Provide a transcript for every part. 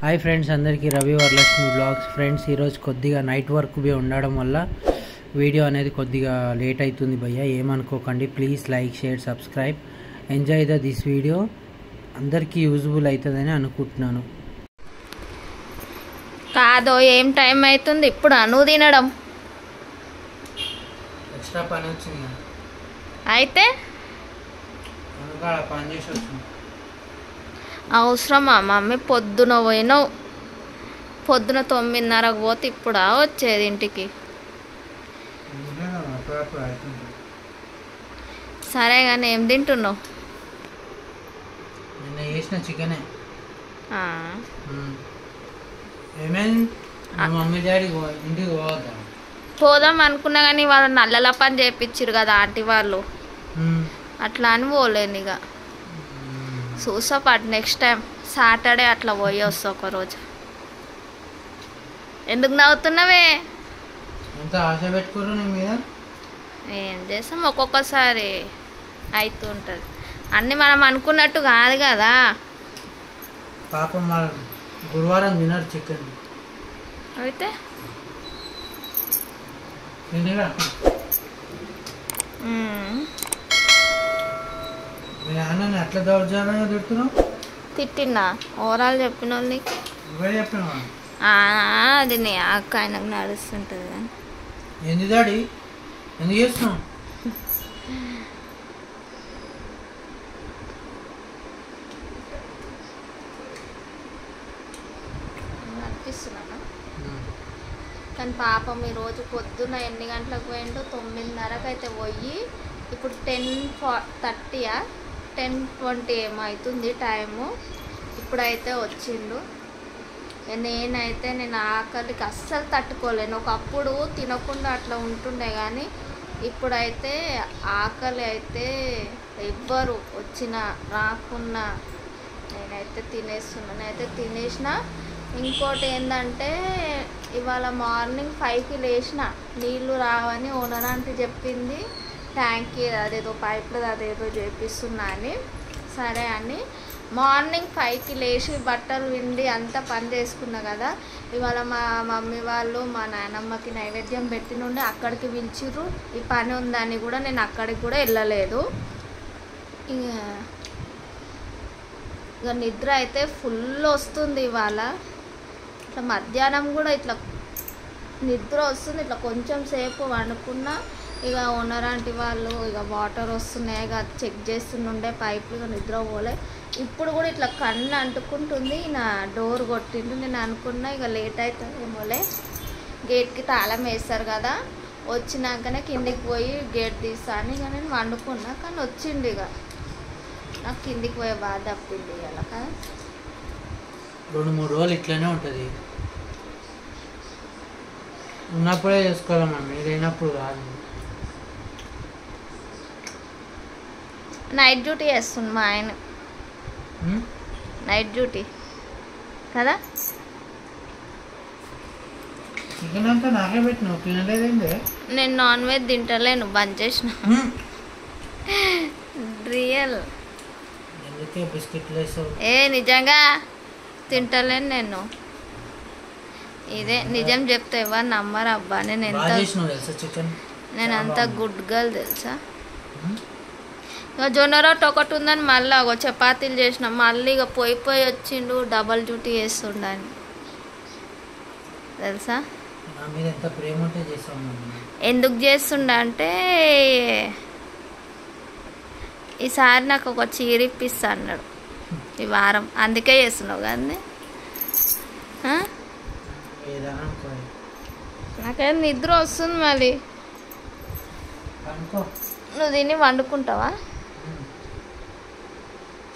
Hi friends, అందరికీ Ravi Varalakshmi blogs. Friends, ఈరోజు కొద్దిగా నైట్ వర్క్ ఉండడం వల్ల వీడియో అనేది కొద్దిగా లేట్ అవుతుంది భయ్య, ఏమనుకోకండి. Please like, share, subscribe, enjoy this video. అందరికీ యూజ్ఫుల్ అవుతుందని అనుకుంటున్నాను. కాదో ఏం టైం అవుతుంది ఇప్పుడు అను తినడం ఎక్స్ట్రా పని వచ్చింది అయితే పని చేసి వచ్చింది. అవసరమా మమ్మీ? పొద్దున పోయినావు, పొద్దున 9:30కు పోతే ఇప్పుడా వచ్చేది ఇంటికి? సరే కానీ ఏం తింటున్నావు? నిన్న చేసిన చికెనే. మమ్మీ డాడీ ఇంటికి పోవద్దా? పోదాం అనుకున్నా కానీ వాళ్ళు నల్లల పని చేయించారు కదా ఆంటీ వాళ్ళు, అట్లా అని పోలేను. ఇక చూసా పాటు నెక్స్ట్ టైం సాటర్డే అట్లా పోయి వస్తా ఒకరోజు. ఎందుకు నవ్వుతున్నావే? ఎంత ఆశ పెట్టుకోరు నీ మీద? ఏం చేస్తాం, ఒక్కొక్కసారి అవుతుంటుంది. అన్నీ మనం అనుకున్నట్టు కాదు కదా. పాపం గురువారం తినరు చికెన్. అయితే మీ నాన్న అట్లా దౌర్జన్యంగా తిడుతున్నావు? తిట్టినా ఓవరాల్ చెప్పిన వాళ్ళకి చెప్పినా అది నీ అక్క ఆయనకు నడుస్తుంటుంది కానీ. ఎందుకు డాడీ ఎందుకు చేస్తున్నావు? అనిపిస్తున్నాను కానీ పాపం ఈరోజు పొద్దున్న ఎన్ని గంటలకు పోయిండో? 9:30కు అయితే పోయి ఇప్పుడు 10:30 10:20 ఏమో అవుతుంది టైము. ఇప్పుడైతే వచ్చిండు. నేను ఆకలికి అస్సలు తట్టుకోలేను. ఒకప్పుడు తినకుండా అట్లా ఉంటుండే కానీ ఇప్పుడైతే ఆకలి అయితే ఎవ్వరు వచ్చినా రాకున్నా నేనైతే తినేస్తున్నా. నేనైతే తినేసిన. ఇంకోటి ఏంటంటే ఇవాళ మార్నింగ్ 5కి లేచిన, నీళ్ళు రావని ఓనర్ ఆంటీ చెప్పింది. ట్యాంకీ అదేదో పైప్లో అదేదో చేపిస్తున్నా అని. సరే అని మార్నింగ్ 5కి లేచి బట్టలు విండి అంతా పని చేసుకున్నా కదా. ఇవాళ మా మమ్మీ వాళ్ళు మా నాయనమ్మకి నైవేద్యం పెట్టి నుండి అక్కడికి పిలిచిర్రు. ఈ పని ఉందని కూడా నేను అక్కడికి కూడా వెళ్ళలేదు. ఇక నిద్ర అయితే ఫుల్ వస్తుంది ఇవాళ. ఇట్లా మధ్యాహ్నం కూడా ఇట్లా నిద్ర వస్తుంది. ఇట్లా కొంచెం సేపు వండుకున్నా. ఇక ఓనర్ ఆంటీ వాళ్ళు ఇక వాటర్ వస్తున్నాయి ఇక చెక్ చేస్తుండే పైపులు. ఇక నిద్ర పోలే. ఇప్పుడు కూడా ఇట్లా కన్ను అంటుకుంటుంది. నా డోర్ కొట్టిండు. నేను అనుకున్నా ఇక లేట్ అవుతుందేమోలే, గేట్కి తాళం వేస్తారు కదా, వచ్చినాకనే కిందికి పోయి గేట్ తీస్తాను. ఇక నేను వండుకున్నా కానీ వచ్చిండు. ఇక నాకు కిందికి పోయే బాధ తప్పింది ఇవాళ కదా. 2-3 రోజులు ఇట్లనే ఉంటుంది. ఉన్నప్పుడే చేసుకోవాలి మమ్మీ, లేనప్పుడు కాదు. నైట్ డ్యూటీ చేస్తుంది మా ఆయన. నైట్ డ్యూటీ కదా. చికెన్ అంతా నాకే పెట్టినావు, తినలేదండి. నేను నాన్ వెజ్ తింటలేను, బంద్ చేసిన. రియల్ ఎందుకే బిస్కెట్లు వేసావు? నిజంగా తింటలేను నేను. ఇదే నిజం చెప్తే ఎవరు నమ్మరు అబ్బా. నేను అంత గుడ్ గర్ల్ తెలుసా. ఇక జొన్న రొట్టె ఒకటి ఉందని మళ్ళీ ఒక చపాతీలు చేసిన. మళ్ళీ ఇక పోయి వచ్చిండు డబల్ డ్యూటీ చేస్తుండని తెలుసా. ఎందుకు చేస్తుండ అంటే ఈసారి నాకు ఒక చీర ఇప్పిస్తా అన్నాడు ఈ వారం, అందుకే చేస్తున్నావు కానీ. నాకేం నిద్ర వస్తుంది. మళ్ళీ నువ్వు తిని వండుకుంటావా?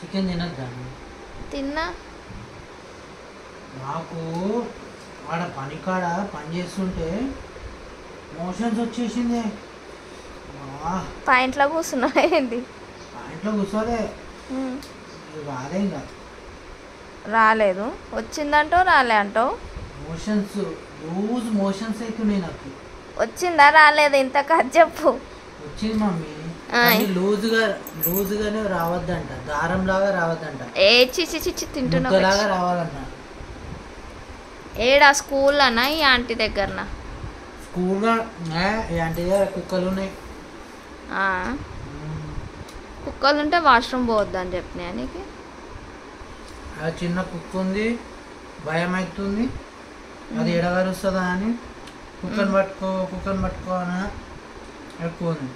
చికెన్ తినద్దా? తిన్నా. నాకు ఆడ పనికాడ పని చేస్తుంటే మోషన్స్ వచ్చేసింది. పాయింట్లో కూర్చున్నావు ఏంటి? పాయింట్లో కూర్చోలే, రాలే. ఇంకా రాలేదు. వచ్చిందంటావు రాలే అంటావు. మోషన్స్ లూజ్ మోషన్స్ అవుతున్నాయి నాకు. వచ్చిందా రాలేదు ఇంత కథ చెప్పు. వచ్చింది మమ్మీ, లూజుగానే రావద్దంట, దారం లాగా రావద్దంట, ఏ చిచి చిచి తింటున్నా లాగా రావాలంట. ఏడా స్కూల్ అన్నా ఈ ఆంటీ దగ్గరనా? స్కూల్గా ఆంటీ దగ్గర కుక్కలు ఉన్నాయి. కుక్కలు ఉంటే వాష్రూమ్ పోవద్దని చెప్పినా నీకు? చిన్న కుక్క ఉంది, భయం అవుతుంది, అది ఎడగరుస్తుందా అని కుక్కని పట్టుకో అని ఎక్కువ ఉంది.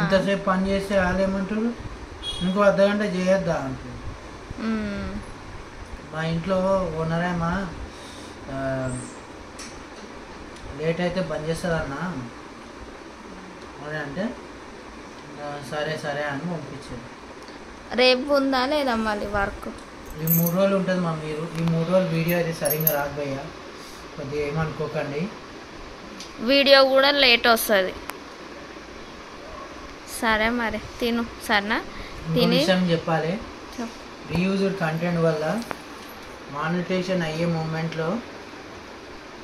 ఇంతసేపు పని చేస్తే వాళ్ళేమంటారు, ఇంకో అర్ధగంట చేయొద్దా అంటారు. మా ఇంట్లో ఓనరేమా లేట్ అయితే బంద్ చేస్తుందన్నా అని అంటే సరే సరే అని పంపించారు. రేపు ఉందా లేదా మళ్ళీ వర్క్? ఈ 3 రోజులు ఉంటుంది మా మీరు. ఈ 3 రోజులు వీడియో అయితే సరిగ్గా రాకపోయా, కొద్దిగా ఏమనుకోకండి. వీడియో కూడా లేట్ వస్తుంది. సరే మరి తిను. సరేనా? తిని విషయం చెప్పాలి, రీయూజ్డ్ కంటెంట్ వల్ల మానిటైజేషన్ అయ్యే మూమెంట్లో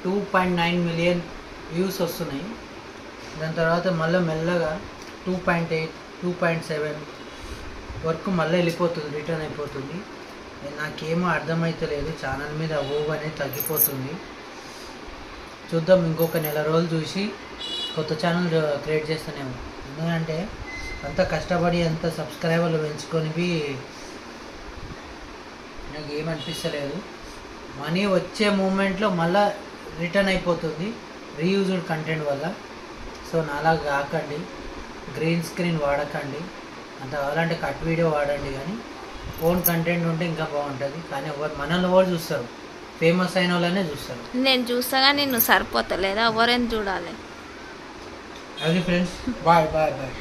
2.9 మిలియన్ వ్యూస్ వస్తున్నాయి. దాని తర్వాత మళ్ళీ మెల్లగా 2.8, 2.7 వరకు మళ్ళీ వెళ్ళిపోతుంది, రిటర్న్ అయిపోతుంది. నాకేమో అర్థమవుతలేదు, ఛానల్ మీద ఓవ్ అనేది తగ్గిపోతుంది. చూద్దాం, ఇంకొక నెల రోజులు చూసి కొత్త ఛానల్ క్రియేట్ చేస్తానేమో. ఎందుకంటే అంత కష్టపడి అంత సబ్స్క్రైబర్లు పెంచుకొని నాకు ఏమనిపిస్తలేదు. మనీ వచ్చే మూమెంట్లో మళ్ళీ రిటర్న్ అయిపోతుంది రీయూజ్డ్ కంటెంట్ వల్ల. సో నాలా కాకండి, గ్రీన్ స్క్రీన్ వాడకండి, అంత కావాలంటే కట్ వీడియో వాడండి. కానీ ఓన్ కంటెంట్ ఉంటే ఇంకా బాగుంటుంది. కానీ మనల్ని ఎవరు చూస్తారు? ఫేమస్ అయిన వాళ్ళనే చూస్తారు. నేను చూస్తాగా, నిన్ను సరిపోతలేదా? ఎవరైనా చూడాలి. అది friends, bye bye bye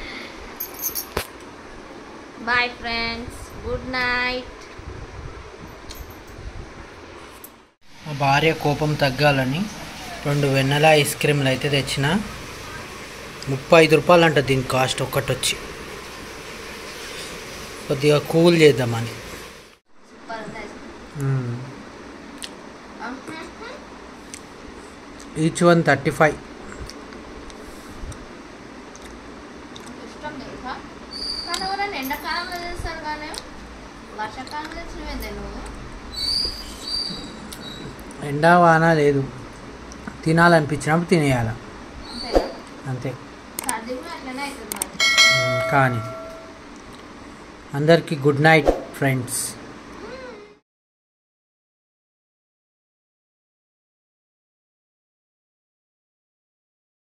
bye friends, good night. మా భార్య కోపం తగ్గాలని 2 వెన్నెల ఐస్ క్రీమ్లు అయితే తెచ్చిన. 35 రూపాయలు అంట దీని కాస్ట్ ఒక్కటి వచ్చి. కొద్దిగా కూల్ చేద్దామని. Each one 35. ఎండాకాలంలో చేస్తారు కానీ వర్షాకాలంలో తెచ్చినవేందే నువ్వు? ఎండా వాన లేదు, తినాలనిపించినప్పుడు తినేయాల అంతే. కానీ అందరికీ గుడ్ నైట్ ఫ్రెండ్స్.